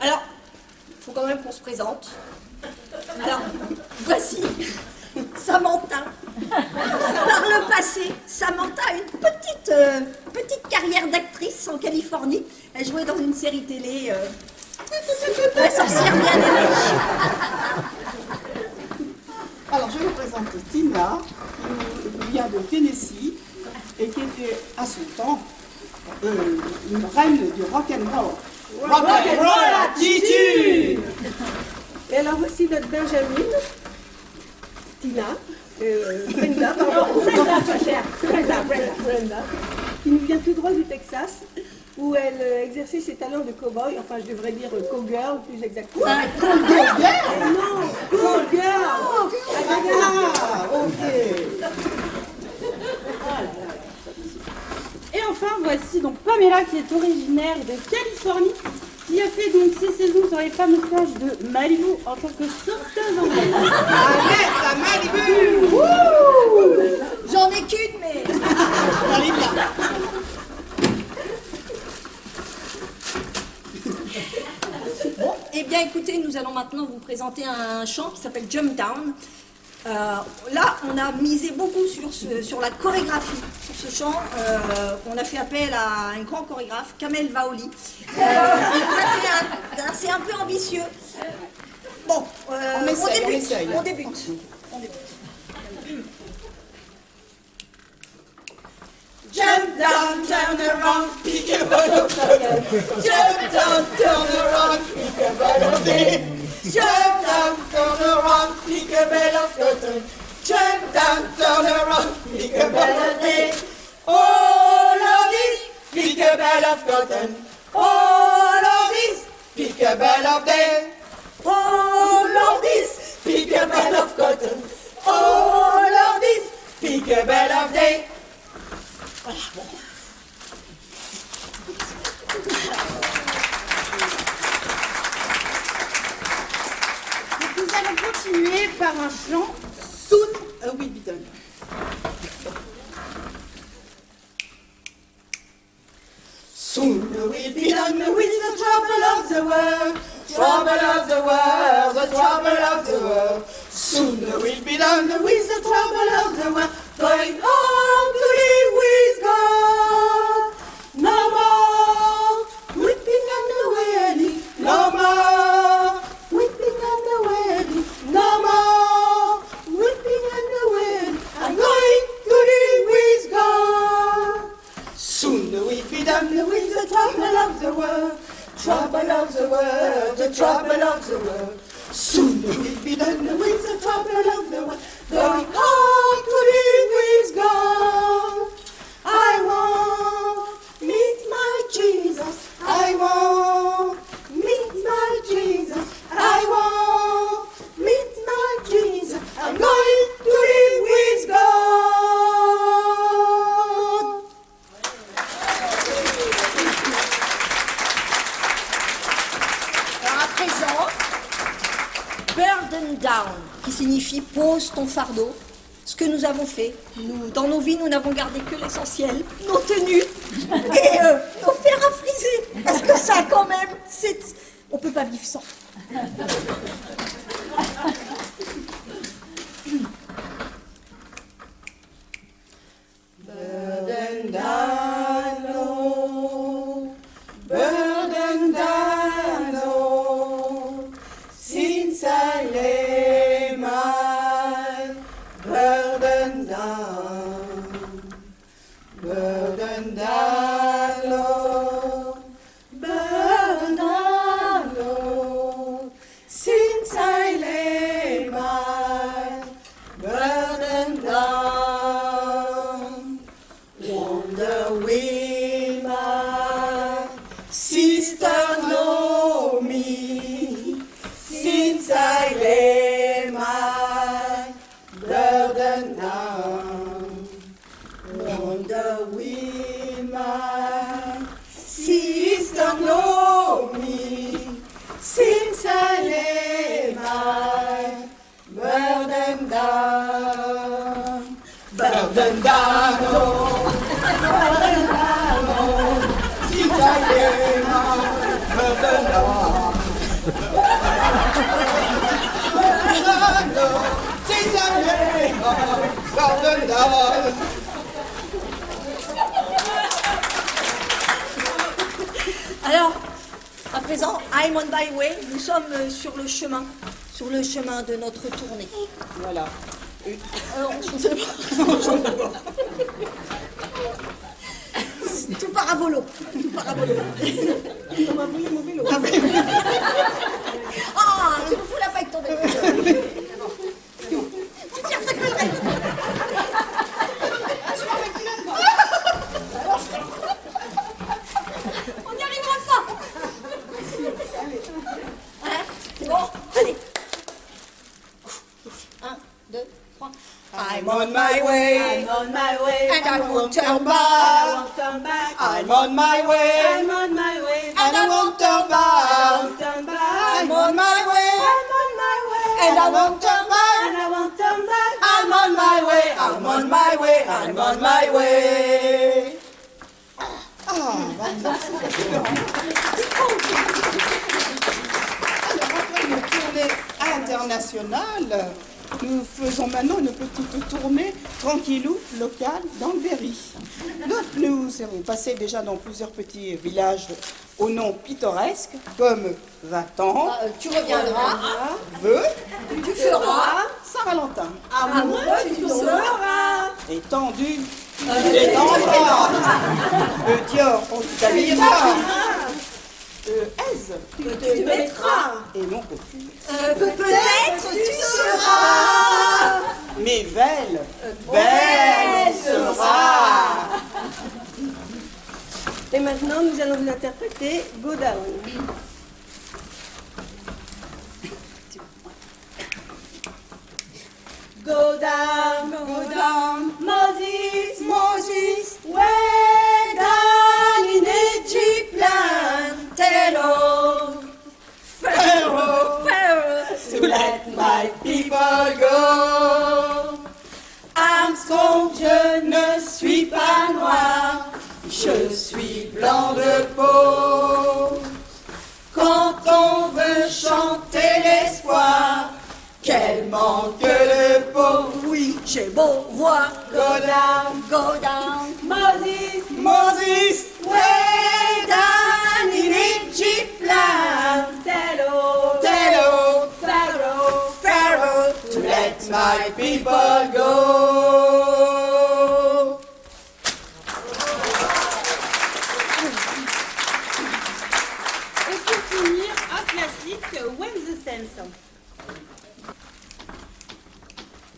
Alors, il faut quand même qu'on se présente. Alors, voici Samantha. Par le passé, Samantha a une petite carrière d'actrice en Californie. Elle jouait dans une série télé La sorcière bien aimée. Alors, je vous présente Tina, qui vient de Tennessee et qui était à son temps une reine du rock'n'roll. Rock'n'roll attitude. Et alors voici notre Benjamin, Tina, Brenda, Brenda, qui nous vient tout droit du Texas, où elle exerçait ses talents de cow-boy, enfin je devrais dire cowgirl plus exactement. Cowgirl? Non, cowgirl. Ah, ok. Et enfin, voici donc Pamela qui est originaire de Californie, qui a fait donc ses saisons sur les fameuses plages de Malibu en tant que sauveteuse anglaise. Arrête, à Malibu. J'en ai qu'une, mais... Allez bien. Bon, eh bien écoutez, nous allons maintenant vous présenter un chant qui s'appelle Jump Down. Là, on a misé beaucoup sur la chorégraphie, sur ce chant. On a fait appel à un grand chorégraphe, Kamel Vaoli. C'est un peu ambitieux. Bon, on débute. Jump down, turn around, pick a ball of cotton. Jump down, turn around, pick a ball of day. Jump down, turn around, pick a ball of cotton. Jump down, turn around, pick a ball of day. Oh, ladies, pick a ball of cotton. Oh, ladies, pick a ball of day. Oh, ladies, pick a ball of cotton. Oh, ladies, pick a ball of day. un chant Soon Will Be Done. Soon we'll be done with the trouble of the world, trouble of the world, the trouble of the world. Soon we'll be done with the trouble of the world, going home to live with God. No more weeping and wailing, no more weeping and wailing, no more weeping and wailing. I'm going to live with God. Soon we'll be done with the trouble of the world, trouble of the world, the trouble of the world. Soon we'll be done with the trouble of the world, going home to live with God. I want meet my Jesus, I want meet my Jesus, I want meet my Jesus. I'm going to live with God. Alors à présent, burden down, qui signifie pose ton fardeau. Ce que nous avons fait, dans nos vies, nous n'avons gardé que l'essentiel, nos tenues et nos fers à friser. Parce que ça, quand même, on peut pas vivre sans. Burden down low, burden down low, since I lay my burden down low, burden down low, since I lay my burden down. Wonder will my sister know me, since I lay my burden down. Wonder will my sister know me, since I lay my burden down. Burden down, oh, burden down, oh, since I lay my burden down. Burden down, oh, since I lay my burden down. Alors, à présent, I'm on my way. Nous sommes sur le chemin de notre tournée. Voilà. Tout parabolo. Tout parabolo. On m'a volé mon vélo. Ah, je me fous la paille tomber. On tire sa collerette. On n'y arrivera pas. Hein, c'est bon. Allez. 1, 2, 3. I'm on my way, I'm on my way, And I won't turn I back. won't turn back. I'm on my way, I'm on my way, and I won't turn back. turn back. I'm on my way, I'm on my way, and I won't turn back. and I won't turn back. I'm on my way, I'm on my way, I'm on my way. Ah, maintenant, c'est différent. Alors, après une tournée internationale, nous faisons maintenant une petite tournée tranquillou, locale, dans le Berry. Nous serons passés déjà dans plusieurs petits villages au nom pittoresque, comme Va-t'en, Tu reviendras. Vœux, Tu feras. Saint-Valentin, Amoureux, tu seras. étendu, étendra, Dior, on t'habillera, Aise, Tu te mettras. et mon cocu. Peut-être tu seras. Mais belle, belle sera. Et maintenant, nous allons vous interpréter Go Down. Go down, Moses, Moses, way down in Egypt land. Pharaoh, Pharaoh, Pharaoh, to let my people go. Armstrong, je ne suis pas noir, je suis blanc de peau. Quand on veut chanter l'espoir, quel manque de peau. Oui, j'ai beau voir. Go down, Go down. Moses, Moses, way down in Egypt land. Tell Pharaoh, Pharaoh, to let my people go. Et pour finir, un classique, When the Saints.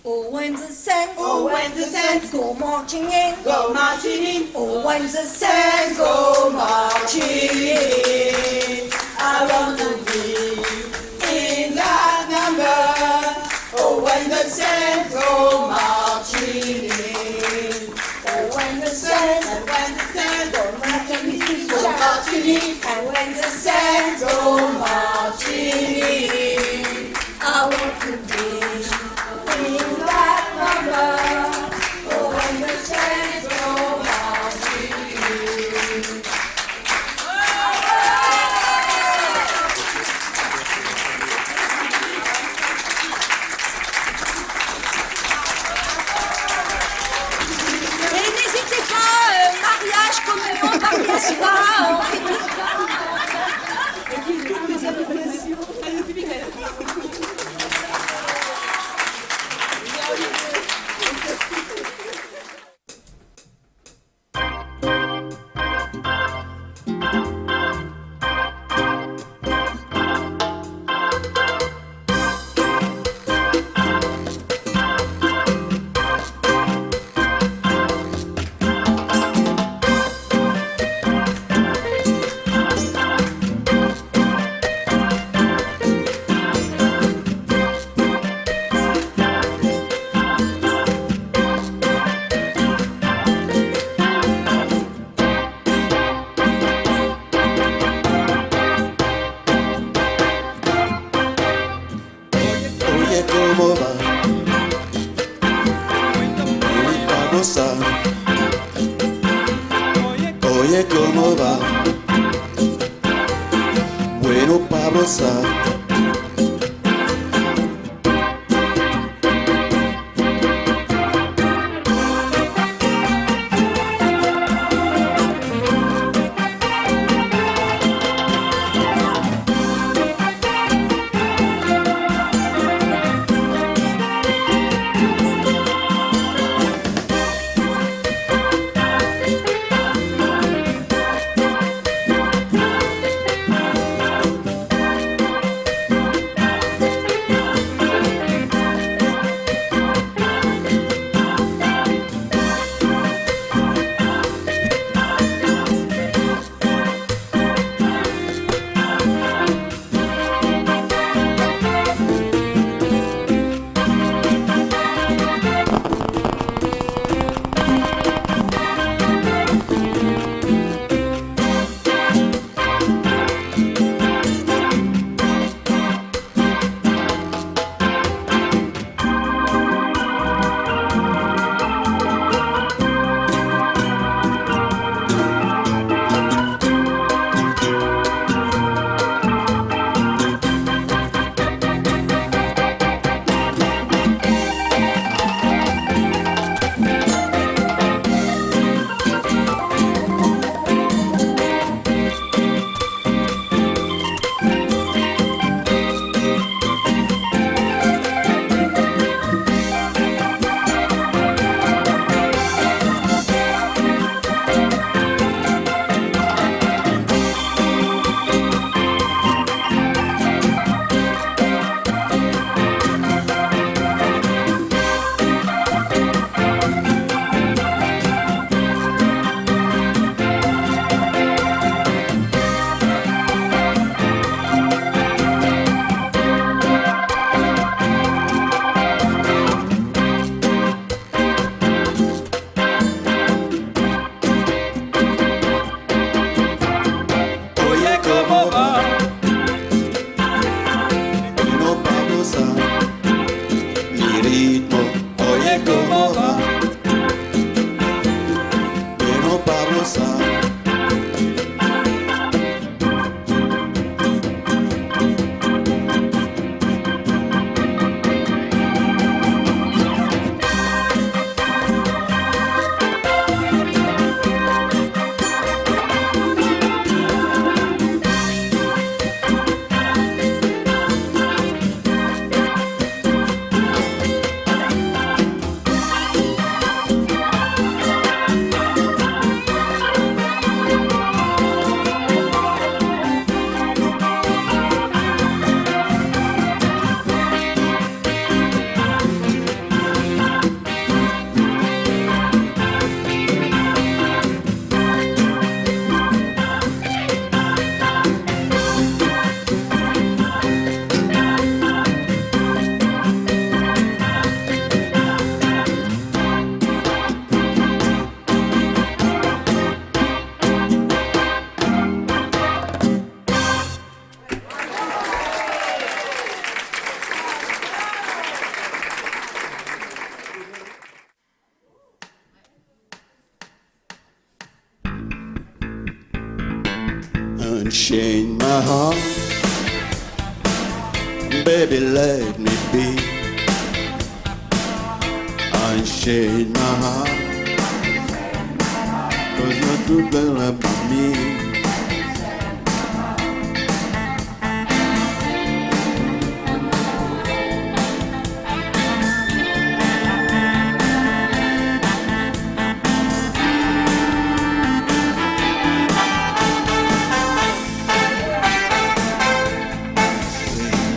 Oh, when the saints, Oh, when the saints go marching in, go marching in. Oh, when the saints go marching in, I want to be in that number. Oh, when the saints go marching in. Oh, when the saints go marching in. And when the saints go marching in, I want to be in that number. Oh, when the saints go marching in. Et n'hésitez pas, mariage, communion, bar mitzvah, on fait tout. Oye, ¿cómo va? Vamos a. Oye, ¿cómo va? Bueno, vamos a. Mi ritmo, oye cómo va. Unchain my heart, baby, let me be. Unchain my heart, 'cause you're too good about me.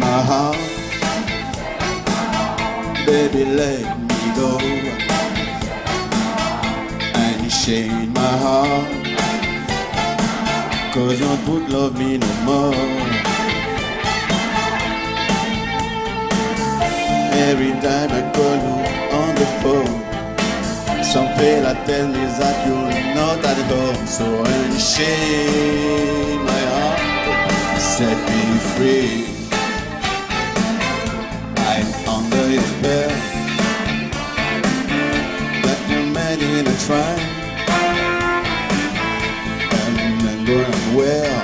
My heart, baby, let me go. And shade my heart, 'cause you don't love me no more. Every time I call you on the phone, some fella tell me that you're not at home. So unchain my heart, set me free. I'm under his spell, but you're mad in a try, and I'm going well,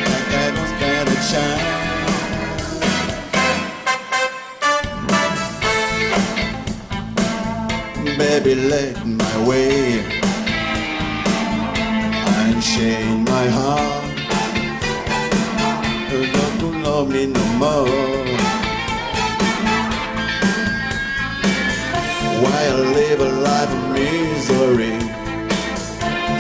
like I don't stand a chance. Baby, let my way unchain my heart, 'cause you don't love me no more. Why live a life of misery?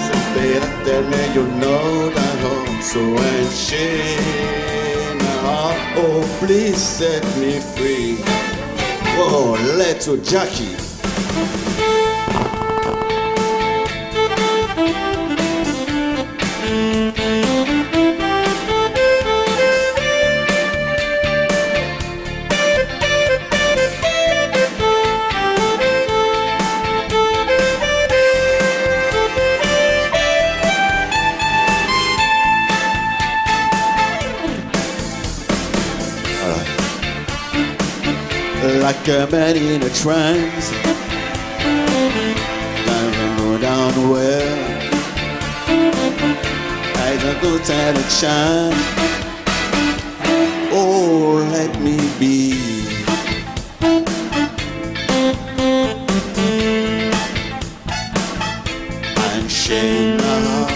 Something that tell me you're not at home. So unchain my heart, oh please set me free. Oh, little Jackie. Like a man in a trance, time to go down well. I don't go time to shine. Oh, let me be. Unchain my heart.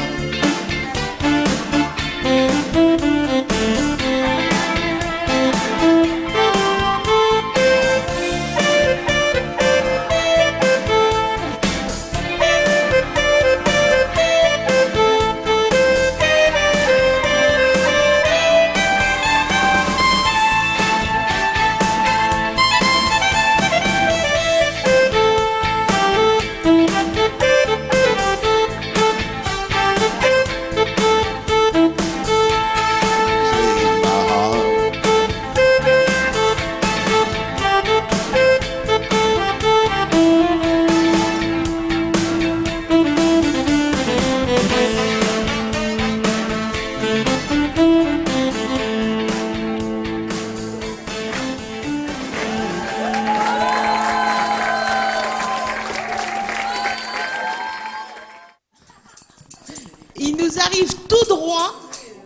Il nous arrive tout droit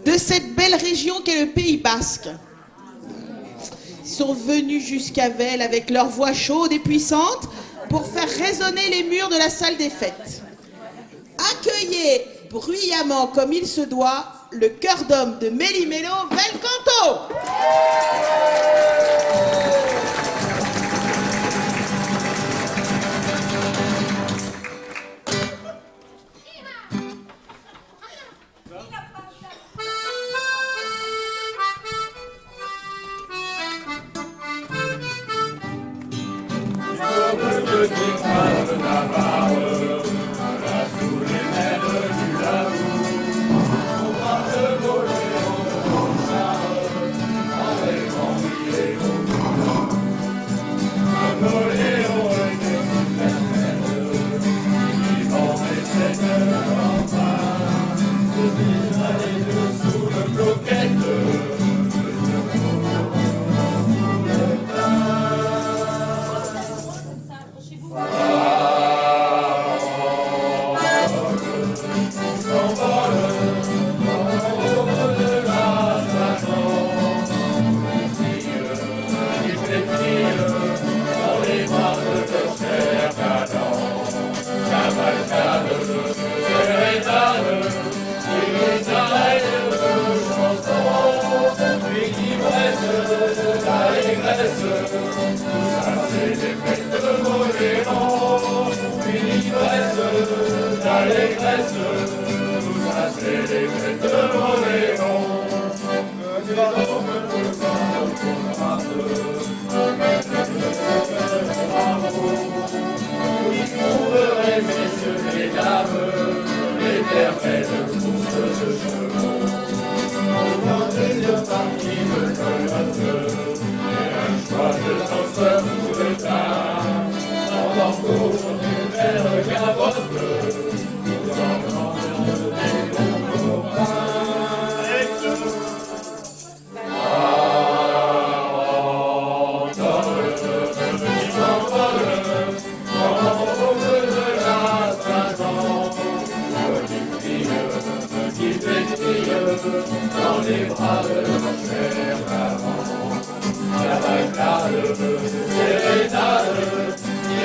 de cette belle région qu'est le Pays Basque. Ils sont venus jusqu'à Vels avec leur voix chaude et puissante pour faire résonner les murs de la salle des fêtes. Accueillez bruyamment comme il se doit le chœur d'homme de Méli-Mélo, Velcanto. Dans les bras de mon cher maman, la balade, sérénade,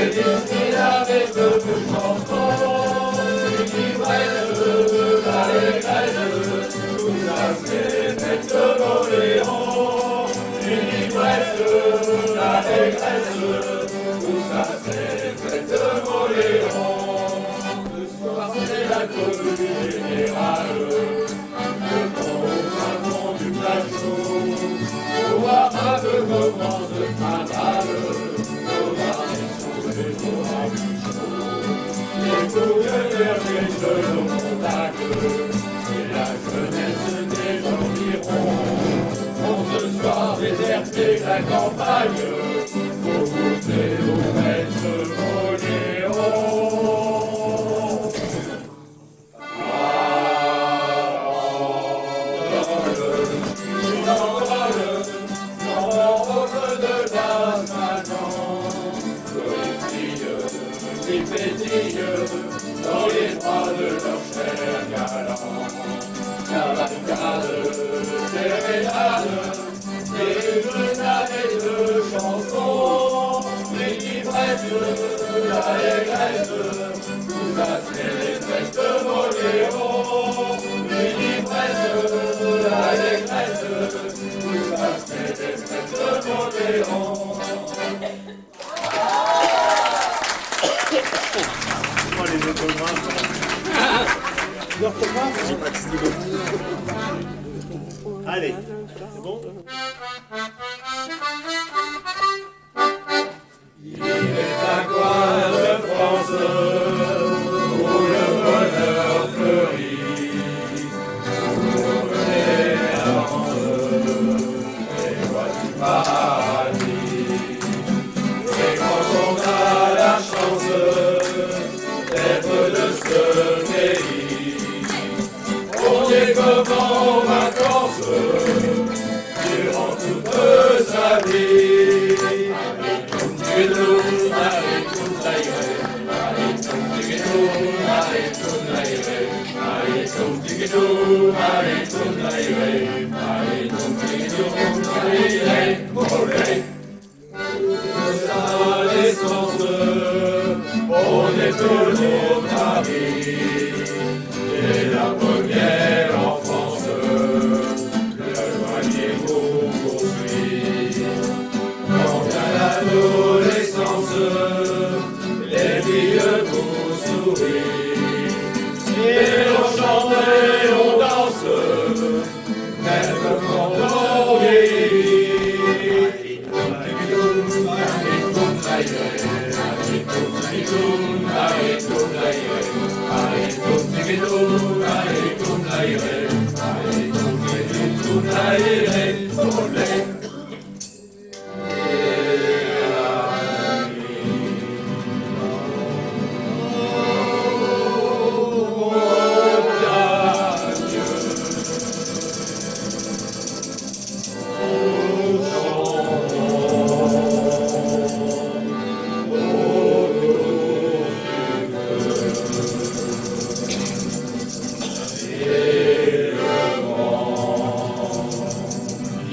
et des avec de chansons, une ivresse, l'allégresse, tout ça c'est fête de Moléon. Une ivresse, l'allégresse, tout ça c'est fête de Moléon. Ce soir c'est la commune générale. Voir un peu comment se travaille, nos armes sont les les coups de berger de nos contacts, et la jeunesse des environs, ont ce soir déserté la campagne, pour goûter aux messes Moléon. Dans les bras de leur cher galant, cavalcade, sérénade, des grenades et de chansons, les livrettes, l'allégresse, tout ça c'est les fêtes de Moléon. Les livrettes, l'allégresse, tout ça c'est les fêtes de Moléon. Les autographes. L'orthographe, j'ai pas de stylo. Allez, c'est bon? Il est un coin de France où le bonheur fleurit, où les landes, les voies du paradis. Et quand on a la chance d'être de ce pays, on est comme en vacances durant toute sa vie. On est venu au Paris, et la première enfance, le joignez vous poursuit. Quand vient l'adolescence, les filles vous sourient, et on chante et on danse, même quand on vieillit.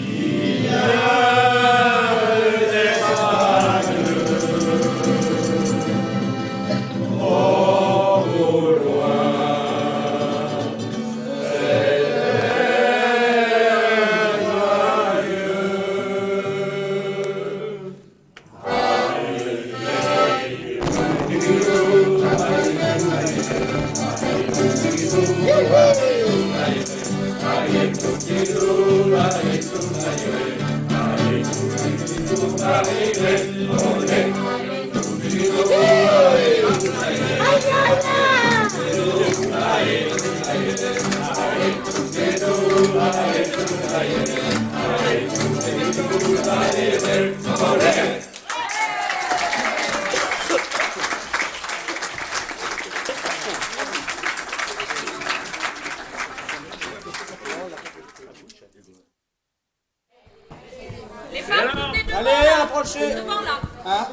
Il y a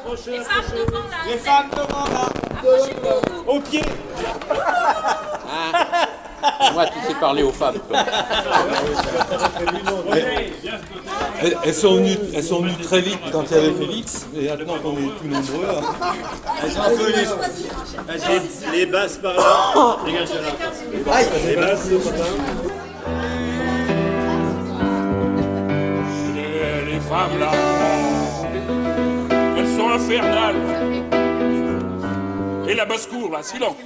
Les femmes devant là. Les femmes devant là. Au pied. Moi, tu sais parler aux femmes. Toi. Elles sont venues très vite quand il y avait Félix, et maintenant qu'on est plus nombreux. Elles sont un peu les basses par là. Dégage de là. Les basses, Les femmes là, elles sont infernales. Et la basse-cour là, silence.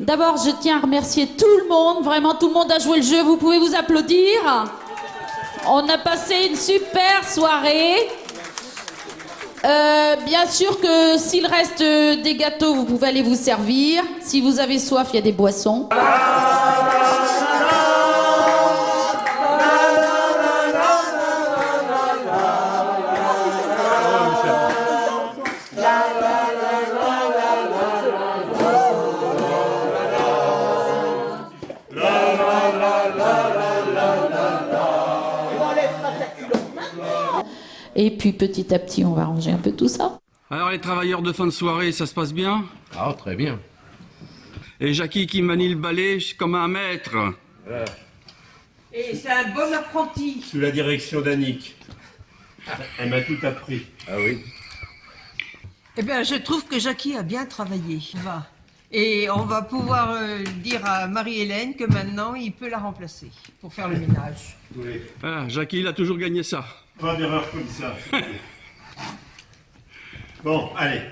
D'abord, je tiens à remercier tout le monde. Vraiment, tout le monde a joué le jeu. Vous pouvez vous applaudir. On a passé une super soirée. Bien sûr que s'il reste des gâteaux, vous pouvez aller vous servir. Si vous avez soif, il y a des boissons. Et puis petit à petit, on va ranger un peu tout ça. Alors les travailleurs de fin de soirée, ça se passe bien? Ah, très bien. Et Jackie qui manie le balai comme un maître. Et c'est un bon apprenti. Sous la direction d'Annick. Elle m'a tout appris. Ah oui. Eh bien, je trouve que Jackie a bien travaillé. Va. Et on va pouvoir dire à Marie-Hélène que maintenant, il peut la remplacer pour faire le ménage. Oui. Ah, Jackie, il a toujours gagné ça. Pas d'erreur comme ça. Bon, allez.